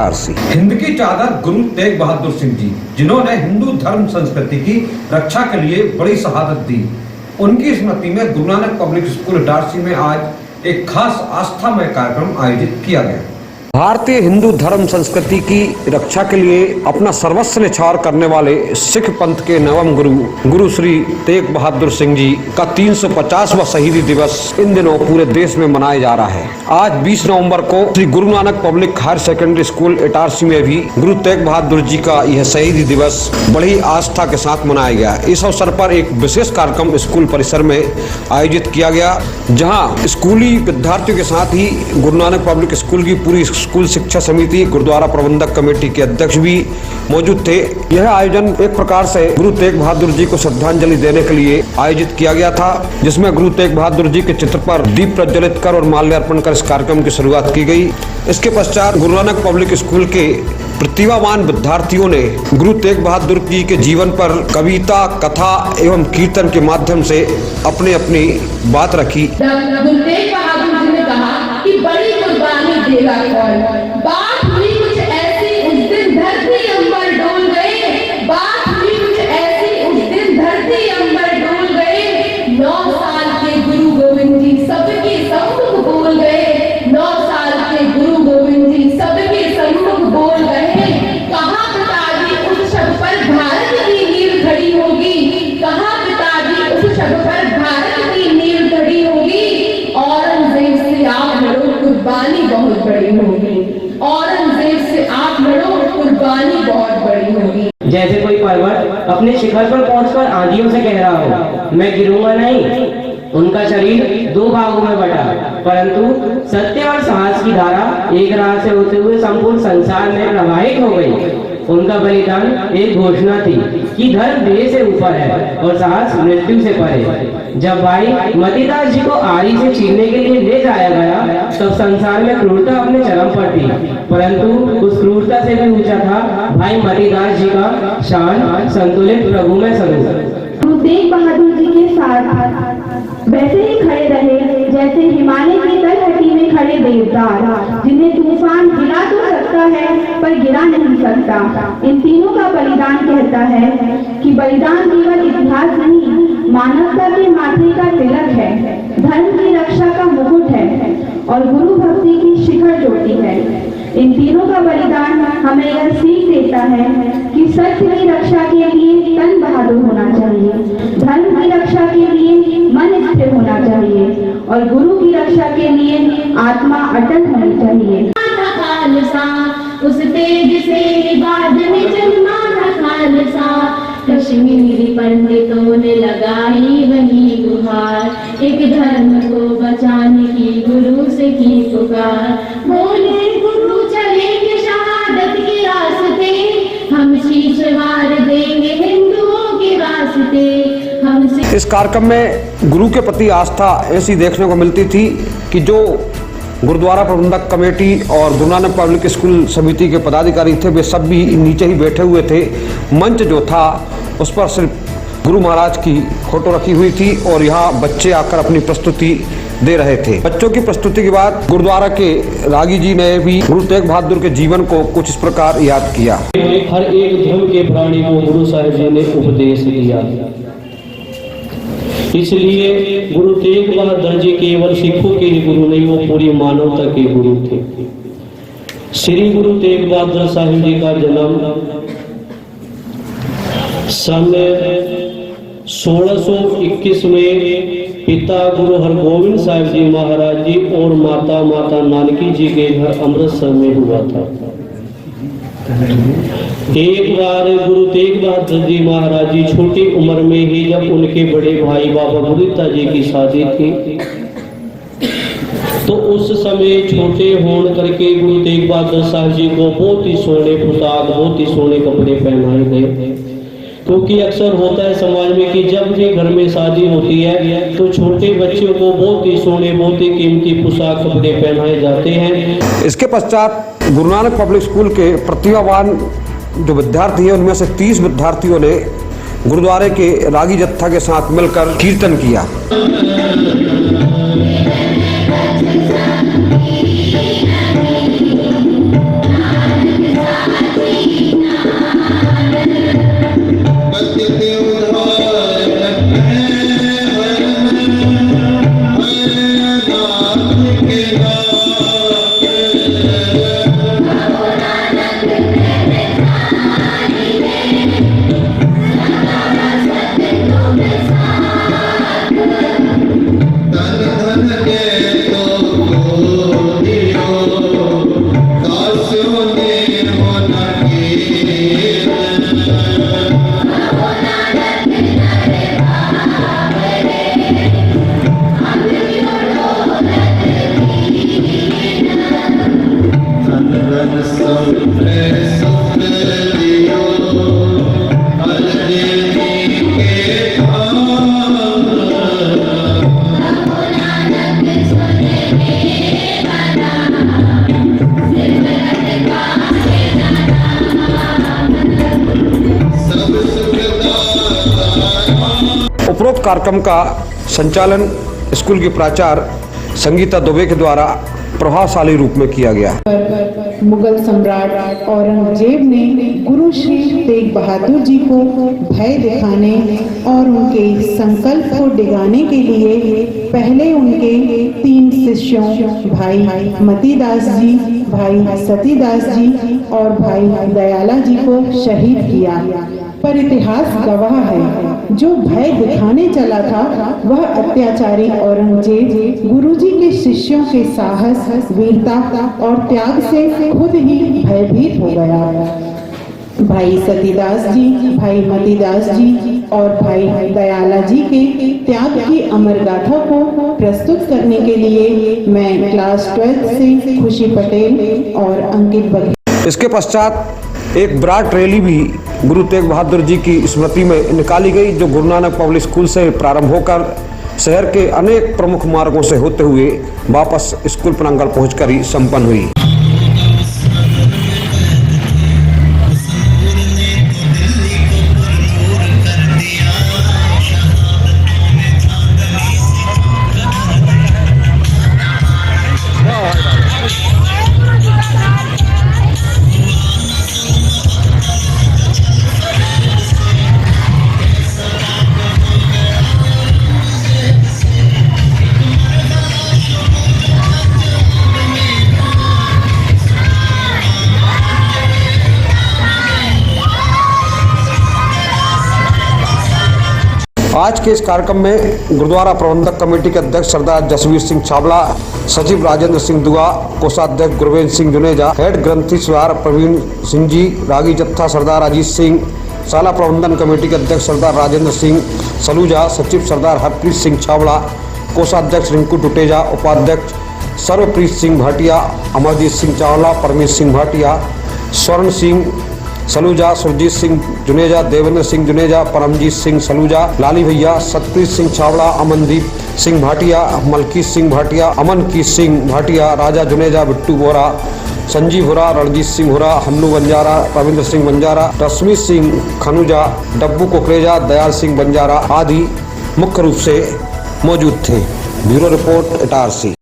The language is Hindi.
हिंद की चादर गुरु तेग बहादुर सिंह जी, जिन्होंने हिंदू धर्म संस्कृति की रक्षा के लिए बड़ी शहादत दी, उनकी स्मृति में गुरु नानक पब्लिक स्कूल इटारसी में आज एक खास आस्थामय कार्यक्रम आयोजित किया गया। भारतीय हिंदू धर्म संस्कृति की रक्षा के लिए अपना सर्वस्व न्यौछावर करने वाले सिख पंथ के नवम गुरु श्री तेग बहादुर सिंह जी का 350वां शहीदी दिवस इन दिनों पूरे देश में मनाया जा रहा है। आज 20 नवंबर को Shri Guru Nanak public higher secondary school Itarsi में भी गुरु तेग बहादुर जी का यह शहीदी दिवस बड़ी आस्था के साथ मनाया गया। इस अवसर पर एक विशेष कार्यक्रम स्कूल परिसर में आयोजित किया गया, जहाँ स्कूली विद्यार्थियों के साथ ही गुरु नानक पब्लिक स्कूल की पूरी स्कूल शिक्षा समिति, गुरुद्वारा प्रबंधक कमेटी के अध्यक्ष भी मौजूद थे। यह आयोजन एक प्रकार से गुरु तेग बहादुर जी को श्रद्धांजलि देने के लिए आयोजित किया गया था, जिसमें गुरु तेग बहादुर जी के चित्र पर दीप प्रज्वलित कर और माल्यार्पण कर इस कार्यक्रम की शुरुआत की गई। इसके पश्चात गुरु नानक पब्लिक स्कूल के प्रतिभावान विद्यार्थियों ने गुरु तेग बहादुर जी के जीवन पर कविता, कथा एवं कीर्तन के माध्यम से अपनी अपनी बात रखी। गुरु तेग बहादुर जी ने कहा कि बड़ी कुर्बानी देगा कौन। बात हुई कुछ ऐसी, उस दिन धरती अंबर डोल गए। बात हुई कुछ ऐसी, उस दिन धरती अंबर डोल गए। 9 साल के गुरु गोविंद जी सबके सम्मुख बोल गए। 9 साल के गुरु गोविंद जी सबके सम्मुख बोल गए। कहाँ पिताजी उस शब्द पर भारत की नींव खड़ी होगी। कहाँ पिताजी उस शब्द पर भारत की नींव खड़ी होगी। औरंगजेब से आप लड़ो, कुर्बानी बहुत बड़ी होगी। औरंगजेब से आप लड़ो, कुर्बानी बहुत बड़ी होगी। जैसे कोई पर्वत अपने शिखर पर पहुंचकर आंधियों से कह रहा हो, मैं गिरूंगा नहीं। उनका शरीर 2 भागों में बटा, परंतु सत्य और साहस की धारा एक राह से होते हुए संपूर्ण संसार में प्रवाहित हो गई। उनका बलिदान एक घोषणा थी कि धर्म देह से ऊपर है और साहस मृत्यु से परे। जब भाई मतीदास जी को आरी से छीनने के लिए ले जाया गया, तब संसार में क्रूरता अपने चरम पर थी, परंतु उस क्रूरता से भी ऊंचा था भाई मतीदास जी का शान संतुलित प्रभु में स्वरूप। गुरु तेग बहादुर जी के साथ वैसे ही खड़े रहे जैसे हिमालय की तलहटी में खड़े देवदार, जिन्हें तूफान गिरा तो सकता है पर गिरा नहीं सकता। इन तीनों का बलिदान कहता है कि बलिदान केवल इतिहास नहीं, मानवता के माथे का तिलक है, धर्म की रक्षा का मुकुट है और गुरु भक्ति की शिखर चोटी है। इन तीनों का बलिदान हमें यह सीख देता है कि सत्य की रक्षा के लिए तन बहादुर होना चाहिए, धर्म की रक्षा के लिए मन स्थिर होना चाहिए और गुरु की रक्षा के लिए आत्मा अटल होनी चाहिए। उस तेज से बाद में जन्मा था खालसा, कश्मीरी पंडितों ने लगाई वही गुहार, एक धर्म को बचाने की गुरु से की पुकार। बोले गुरु चलेंगे शहादत के रास्ते, हम शीश वार देंगे हिंदुओं के रास्ते। इस कार्यक्रम में गुरु के प्रति आस्था ऐसी देखने को मिलती थी कि जो गुरुद्वारा प्रबंधक कमेटी और गुरु नानक पब्लिक स्कूल समिति के पदाधिकारी थे, वे सब भी नीचे ही बैठे हुए थे। मंच जो था उस पर सिर्फ गुरु महाराज की फोटो रखी हुई थी और यहाँ बच्चे आकर अपनी प्रस्तुति दे रहे थे। बच्चों की प्रस्तुति के बाद गुरुद्वारा के रागी जी ने भी गुरु तेग बहादुर के जीवन को कुछ इस प्रकार याद किया। हर एक धर्म के प्राणी को गुरु साहिब जी ने उपदेश दिया, इसलिए गुरु तेग बहादुर जी केवल सिखों के ही गुरु नहीं, वो पूरी मानवता के गुरु थे। श्री गुरु तेग बहादुर साहिब जी का जन्म सन 1621 में पिता गुरु हरगोविंद साहिब जी महाराज जी और माता नानकी जी के घर अमृतसर में हुआ था। एक बार गुरु तेग बहादुर जी महाराज जी छोटी उम्र में ही, जब उनके बड़े भाई बाबा गुरुता जी की शादी थी, तो उस समय छोटे होने करके गुरु तेग बहादुर साहब जी को बहुत ही सोने पोशाक, बहुत ही सोने कपड़े पहनाए गए। क्योंकि अक्सर होता है समाज में कि जब भी घर में शादी होती है तो छोटे बच्चों को बहुत ही सोने, बहुत ही कीमती पोशाक कपड़े पहनाए जाते हैं। इसके पश्चात गुरु नानक पब्लिक स्कूल के प्रतिभावान जो विद्यार्थी हैं, उनमें से 30 विद्यार्थियों ने गुरुद्वारे के रागी जत्था के साथ मिलकर कीर्तन किया। उपरोक्त कार्यक्रम का संचालन स्कूल की प्राचार्य संगीता दुबे के द्वारा प्रभावशाली रूप में किया गया। मुगल सम्राट औरंगजेब ने गुरु श्री तेग बहादुर जी को भय दिखाने और उनके संकल्प को डिगाने के लिए पहले उनके 3 शिष्यों भाई मतीदास जी, भाई सतीदास जी और भाई दयाला जी को शहीद किया। पर इतिहास गवाह है, जो भय दिखाने चला था वह अत्याचारी औरंगजेब गुरुजी के शिष्यों के साहस, वीरता और त्याग से खुद ही भयभीत हो गया। भाई सतीदास जी, भाई मतीदास जी और भाई दयाला जी के त्याग की अमर गाथा को प्रस्तुत करने के लिए मैं क्लास 12 से खुशी पटेल और अंकित बघेल। इसके पश्चात एक विराट रैली भी गुरु तेग बहादुर जी की स्मृति में निकाली गई, जो गुरु नानक पब्लिक स्कूल से प्रारंभ होकर शहर के अनेक प्रमुख मार्गों से होते हुए वापस स्कूल प्रांगण पहुंचकर ही संपन्न हुई। आज के इस कार्यक्रम में गुरुद्वारा प्रबंधक कमेटी के अध्यक्ष सरदार जसवीर सिंह छाबड़ा, सचिव राजेंद्र सिंह दुआ, कोषाध्यक्ष गुरवेंद्र सिंह जुनेजा, हेड ग्रंथी सरदार प्रवीण सिंह जी, रागी जत्था सरदार अजीत सिंह, शाला प्रबंधन कमेटी के अध्यक्ष सरदार राजेंद्र सिंह सलूजा, सचिव सरदार हरप्रीत सिंह छाबड़ा, कोषाध्यक्ष रिंकू टुटेजा, उपाध्यक्ष सर्वप्रीत सिंह भाटिया, अमरजीत सिंह चावला, परमेश सिंह भाटिया, स्वर्ण सिंह सलूजा, सुरजीत सिंह जुनेजा, देवेंद्र सिंह जुनेजा, परमजीत सिंह सलूजा, लाली भैया, सतप्रीत सिंह छावड़ा, अमनदीप सिंह भाटिया, मलकीत सिंह भाटिया, अमनकीत सिंह भाटिया, राजा जुनेजा, बिट्टू बोरा, संजीव हुरा, रणजीत सिंह हुरा, हन्नू बंजारा, रविंद्र सिंह बंजारा, रश्मि सिंह खनुजा, डब्बू कोकरेजा, दयाल सिंह बंजारा आदि मुख्य रूप से मौजूद थे। Bureau report Itarsi.